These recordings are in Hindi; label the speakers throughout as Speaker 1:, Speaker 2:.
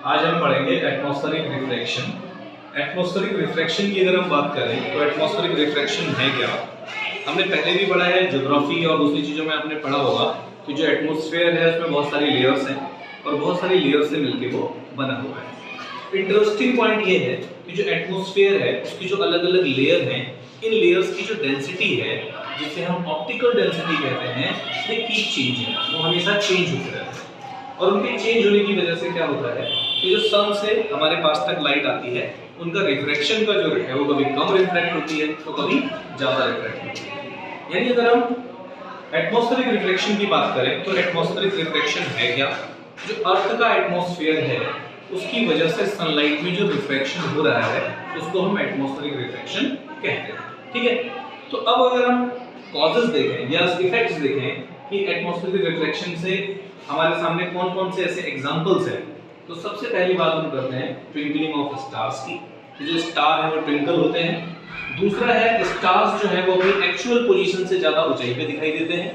Speaker 1: आज हम पढ़ेंगे एटमॉस्फेरिक रिफ्रैक्शन। एटमॉस्फेरिक रिफ्रैक्शन की अगर हम बात करें तो एटमॉस्फेरिक रिफ्रैक्शन है क्या? हमने पहले भी पढ़ा है, ज्योग्राफी और दूसरी चीज़ों में आपने पढ़ा होगा कि जो एटमॉस्फेयर है उसमें बहुत सारी लेयर्स हैं और बहुत सारी लेयर्स से मिलकर वो बना हुआ है। इंटरेस्टिंग पॉइंट ये है कि जो एटमॉस्फेयर है उसकी जो अलग अलग लेयर हैं, इन लेयर्स की जो डेंसिटी है जिसे हम ऑप्टिकल डेंसिटी कहते हैं, ये कीप चेंज है, वो हमेशा चेंज होते रहते हैं। और उनके चेंज होने की वजह से क्या होता है कि जो सन से हमारे पास तक लाइट आती है उनका रिफ्रैक्शन का जो रेट है वो कभी कम रिफ्रैक्ट होती है तो कभी ज़्यादा रिफ्रैक्ट होती है। यानी अगर हम एटमॉस्फेरिक रिफ्रैक्शन की बात करें तो एटमॉस्फेरिक रिफ्रैक्शन है क्या? जो अर्थ का एटमॉस्फेयर है उसकी वजह से सनलाइट में जो रिफ्रैक्शन हो रहा है उसको हम एटमॉस्फेरिक रिफ्रैक्शन कहते हैं। ठीक है, तो अब अगर हम कॉजेस देखें या इफेक्ट्स देखें कि एटमॉस्फेरिक रिफ्रैक्शन से हमारे सामने कौन कौन से ऐसे एग्जांपल्स हैं, तो सबसे पहली बात हम करते हैं ट्विंकलिंग ऑफ स्टार्स की। जो स्टार है वो ट्विंकल होते हैं। दूसरा है स्टार्स जो है वो अपनी एक्चुअल पोजीशन से ज्यादा ऊंचाई पे दिखाई देते हैं।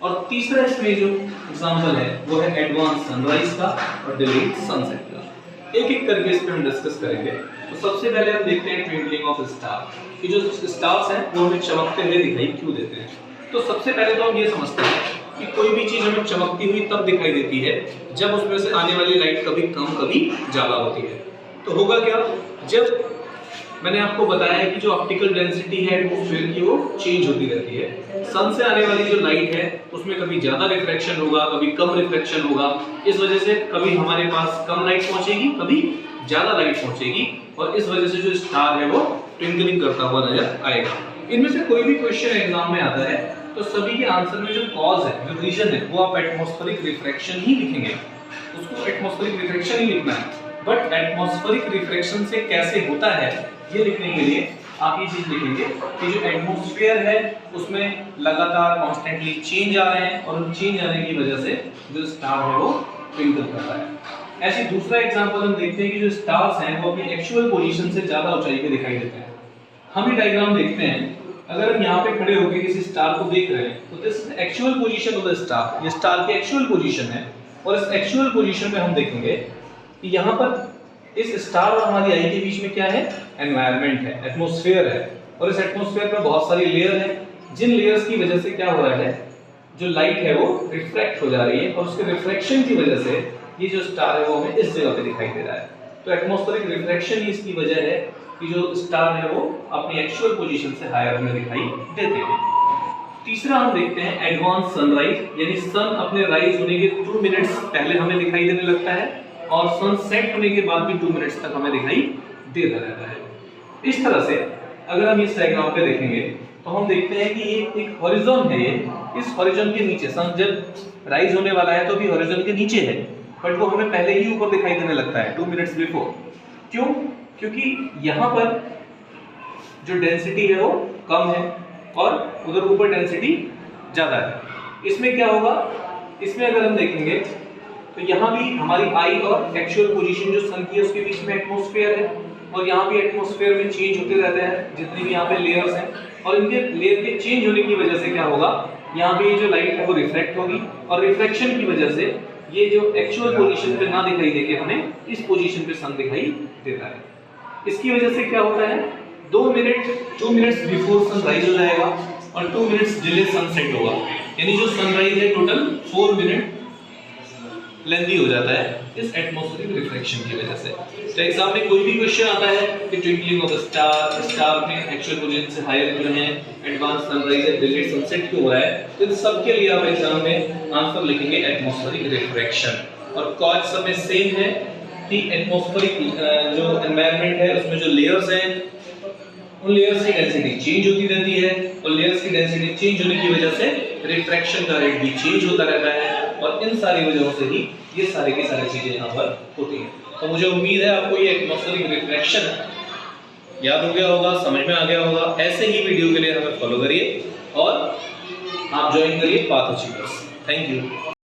Speaker 1: और तीसरा इसमें जो एग्जांपल है वो है एडवांस सनराइज का और डिलेड सनसेट का। एक एक करके इस पे हम डिस्कस करेंगे। तो सबसे पहले हम देखते हैं ट्विंकलिंग ऑफ स्टार कि जो स्टार्स हैं वो हमें चमकते हुए दिखाई क्यों देते हैं। तो सबसे पहले तो हम ये समझते हैं कि कोई भी चीज हमें चमकती हुई तब दिखाई देती है जब उसमें से आने वाली लाइट कभी कम कभी ज्यादा होती है। तो होगा क्या, जब मैंने आपको बताया है कि जो ऑप्टिकल डेंसिटी है एटमॉस्फेयर की वो चेंज होती रहती है। सन से आने वाली जो लाइट है उसमें कभी ज्यादा रिफ्रैक्शन होगा, कभी कम रिफ्रैक्शन होगा। इस वजह से कभी हमारे पास कम लाइट पहुंचेगी, कभी ज्यादा लाइट पहुंचेगी और इस वजह से जो स्टार है वो ट्विंकलिंग करता हुआ नजर आएगा। इनमें से कोई भी क्वेश्चन एग्जाम में आता है तो सभी के आंसर में जो कॉज है, जो रीजन है, वो आप एटमॉस्फेरिक रिफ्रैक्शन ही लिखेंगे। उसको एटमॉस्फेरिक रिफ्रैक्शन ही लिखना है। बट एटमॉस्फेरिक रिफ्रैक्शन से कैसे होता है ये लिखने के लिए आप ये चीज लिखेंगे कि जो एटमॉस्फेयर है उसमें लगातार कॉन्स्टेंटली चेंज आ रहे हैं और उन चेंज आने की वजह से जो स्टार है वो ट्विंकल करता है। ऐसे दूसरा एग्जांपल हम देखते हैं कि जो स्टार्स हैं वो अपनी एक्चुअल पोजीशन से ज्यादा ऊंचाई पे दिखाई देते हैं। हम ये डायग्राम देखते हैं, अगर हम यहाँ पे खड़े होकर किसी स्टार को देख रहे हैं तो this actual position of the star, ये स्टार की एक्चुअल पोजीशन है। और इस एक्चुअल पोजीशन में हम देखेंगे कि यहाँ पर इस स्टार और हमारी आई के बीच में क्या है, एनवायरनमेंट है, एटमॉस्फेयर है। और इस एटमॉस्फेयर में बहुत सारी लेयर हैं जिन लेयर्स की वजह से क्या हो रहा है, जो लाइट है वो रिफ्रैक्ट हो जा रही है और उसके रिफ्रैक्शन की वजह से ये जो स्टार है वो हमें इस जगह पे दिखाई दे रहा है। तो एटमॉस्फेरिक रिफ्रैक्शन ही इसकी वजह है कि जो स्टार है वो अपनी एक्चुअल पोजीशन से हायर हमें दिखाई देते हैं। तीसरा हम देखते हैं एडवांस सनराइज, यानी सन अपने राइज होने के 2 मिनट्स पहले हमें दिखाई देने लगता है और सन सेट होने के बाद भी 2 मिनट्स तक हमें दिखाई देता रहता है। इस तरह से अगर हम इस डायग्राम पे देखेंगे तो हम देखते हैं कि ये एक हॉरिजॉन है, ये इस हॉरिजॉन के नीचे सन जब राइज होने वाला है तो भी हॉरिजॉन के नीचे है, बट वो हमें पहले ही ऊपर दिखाई देने लगता है 2 मिनट्स बिफोर। क्यों? क्योंकि यहाँ पर जो डेंसिटी है वो कम है और उधर ऊपर डेंसिटी ज्यादा है। इसमें क्या होगा, इसमें अगर हम देखेंगे तो यहाँ भी हमारी आई और एक्चुअल पोजीशन जो सन की है उसके बीच में एटमॉस्फेयर है और यहाँ भी एटमॉस्फेयर में चेंज होते रहते हैं जितनी भी यहाँ पे लेयर्स हैं। और इनके लेयर के चेंज होने की वजह से क्या होगा, यहाँ पे जो लाइट है वो रिफ्लेक्ट होगी और रिफ्लेक्शन की वजह से ये जो एक्चुअल पोजीशन पे ना दिखाई देके हमें इस पोजीशन पे सन दिखाई देता है। इसकी वजह से क्या होता है, 2 मिनट्स बिफोर सनराइज हो जाएगा और 2 मिनट्स डिले सनसेट होगा। यानी जो सनराइज है टोटल 4 मिनट लेंदी हो जाता है इस एटमॉस्फेरिक रिफ्रैक्शन की वजह से। तो एग्जाम में कोई भी क्वेश्चन आता है कि ट्विंकलिंग ऑफ स्टार में एक्चुअल पोजीशन से हायर क्यों है, एडवांस सनराइज है, डिलेड सनसेट क्यों हो रहा है, तो इन सब के लिए आप एग्जाम में आंसर लिखेंगे एटमॉस्फेरिक रिफ्रैक्शन। और कॉज सब में सेम है कि एटमॉस्फेरिक जो एनवायरनमेंट है उसमें जो लेयर्स हैं उन लेयर्स की डेंसिटी चेंज होती रहती है और लेयर्स की डेंसिटी चेंज होने की वजह से रिफ्रैक्शन का रेट भी चेंज होता रहता है और इन सारी वजहों से ही ये सारी की सारी चीजें यहाँ पर होती हैं। तो मुझे उम्मीद है आपको ये एटमॉस्फेरिक रिफ्रैक्शन याद हो गया होगा, समझ में आ गया होगा। ऐसे ही वीडियो के लिए हमें फॉलो करिए और आप ज्वाइन करिए पाथ अचीवर्स। Thank you.